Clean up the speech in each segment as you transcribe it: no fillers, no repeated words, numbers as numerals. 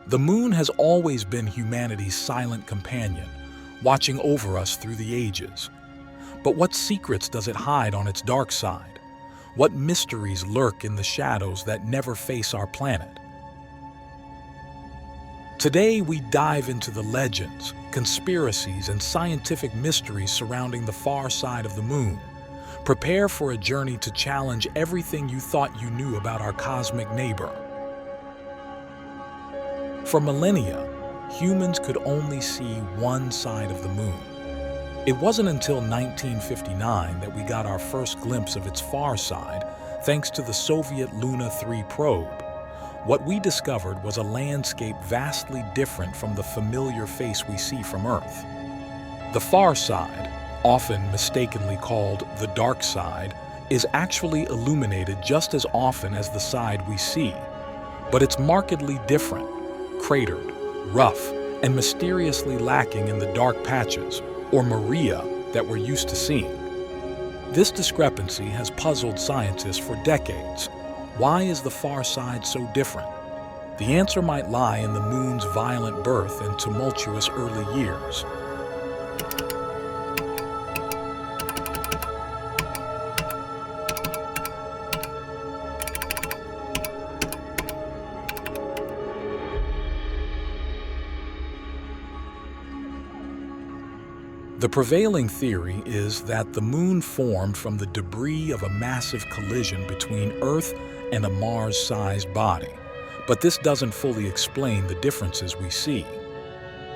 The moon has always been humanity's silent companion, watching over us through the ages. But what secrets does it hide on its dark side? What mysteries lurk in the shadows that never face our planet? Today, we dive into the legends, conspiracies, and scientific mysteries surrounding the far side of the moon. Prepare for a journey to challenge everything you thought you knew about our cosmic neighbor. For millennia, humans could only see one side of the moon. It wasn't until 1959 that we got our first glimpse of its far side, thanks to the Soviet Luna 3 probe. What we discovered was a landscape vastly different from the familiar face we see from Earth. The far side, often mistakenly called the dark side, is actually illuminated just as often as the side we see. But it's markedly different, cratered, rough, and mysteriously lacking in the dark patches, or Maria, that we're used to seeing. This discrepancy has puzzled scientists for decades. Why is the far side so different? The answer might lie in the moon's violent birth and tumultuous early years. The prevailing theory is that the moon formed from the debris of a massive collision between Earth and a Mars-sized body, but this doesn't fully explain the differences we see.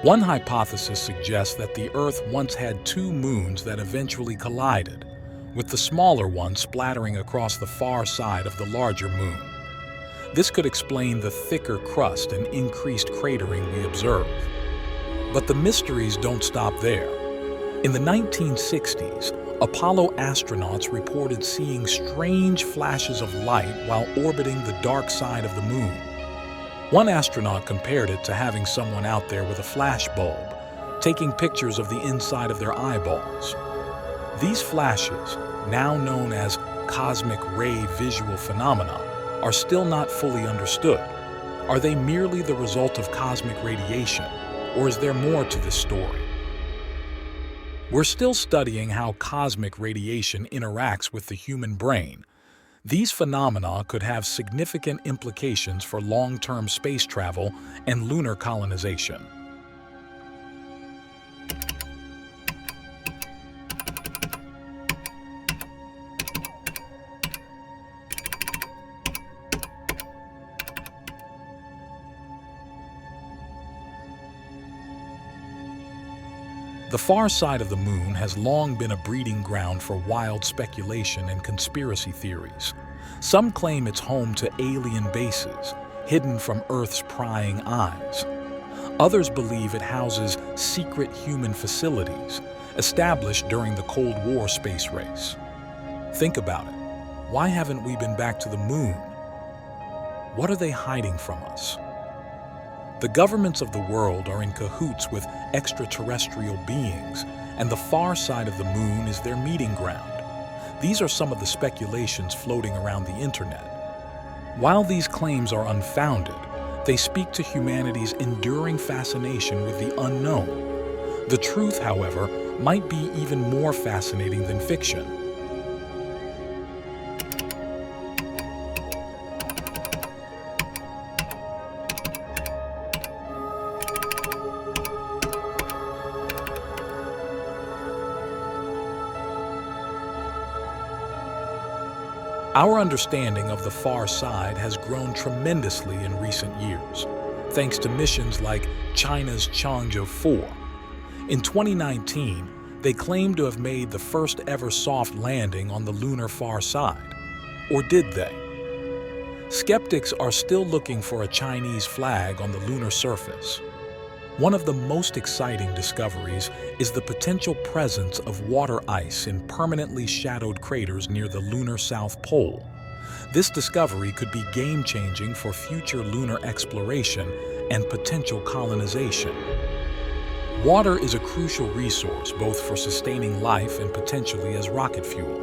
One hypothesis suggests that the Earth once had two moons that eventually collided, with the smaller one splattering across the far side of the larger moon. This could explain the thicker crust and increased cratering we observe. But the mysteries don't stop there. In the 1960s, Apollo astronauts reported seeing strange flashes of light while orbiting the dark side of the moon. One astronaut compared it to having someone out there with a flash bulb, taking pictures of the inside of their eyeballs. These flashes, now known as cosmic ray visual phenomena, are still not fully understood. Are they merely the result of cosmic radiation, or is there more to this story? We're still studying how cosmic radiation interacts with the human brain. These phenomena could have significant implications for long-term space travel and lunar colonization. The far side of the moon has long been a breeding ground for wild speculation and conspiracy theories. Some claim it's home to alien bases, hidden from Earth's prying eyes. Others believe it houses secret human facilities, established during the Cold War space race. Think about it. Why haven't we been back to the moon? What are they hiding from us? The governments of the world are in cahoots with extraterrestrial beings, and the far side of the moon is their meeting ground. These are some of the speculations floating around the internet. While these claims are unfounded, they speak to humanity's enduring fascination with the unknown. The truth, however, might be even more fascinating than fiction. Our understanding of the far side has grown tremendously in recent years, thanks to missions like China's Chang'e 4. In 2019, they claimed to have made the first ever soft landing on the lunar far side. Or did they? Skeptics are still looking for a Chinese flag on the lunar surface. One of the most exciting discoveries is the potential presence of water ice in permanently shadowed craters near the lunar South Pole. This discovery could be game-changing for future lunar exploration and potential colonization. Water is a crucial resource both for sustaining life and potentially as rocket fuel.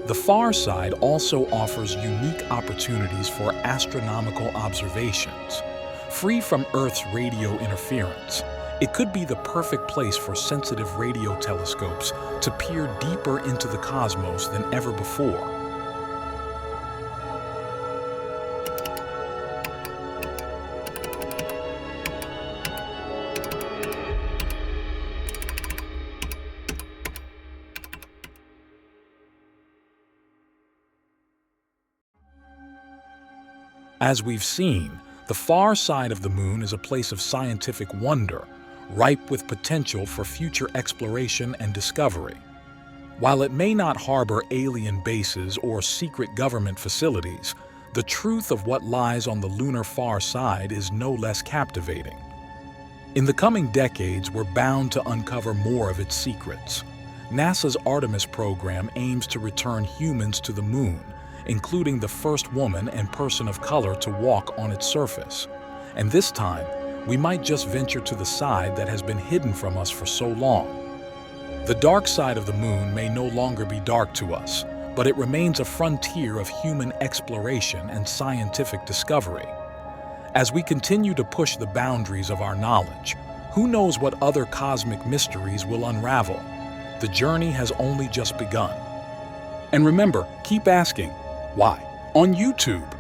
The far side also offers unique opportunities for astronomical observations. free from Earth's radio interference. It could be the perfect place for sensitive radio telescopes to peer deeper into the cosmos than ever before. As we've seen, the far side of the moon is a place of scientific wonder, ripe with potential for future exploration and discovery. While it may not harbor alien bases or secret government facilities, the truth of what lies on the lunar far side is no less captivating. In the coming decades, we're bound to uncover more of its secrets. NASA's Artemis program aims to return humans to the moon, including the first woman and person of color to walk on its surface. And this time, we might just venture to the side that has been hidden from us for so long. The dark side of the moon may no longer be dark to us, but it remains a frontier of human exploration and scientific discovery. As we continue to push the boundaries of our knowledge, who knows what other cosmic mysteries will unravel? The journey has only just begun. And remember, keep asking, why? On YouTube.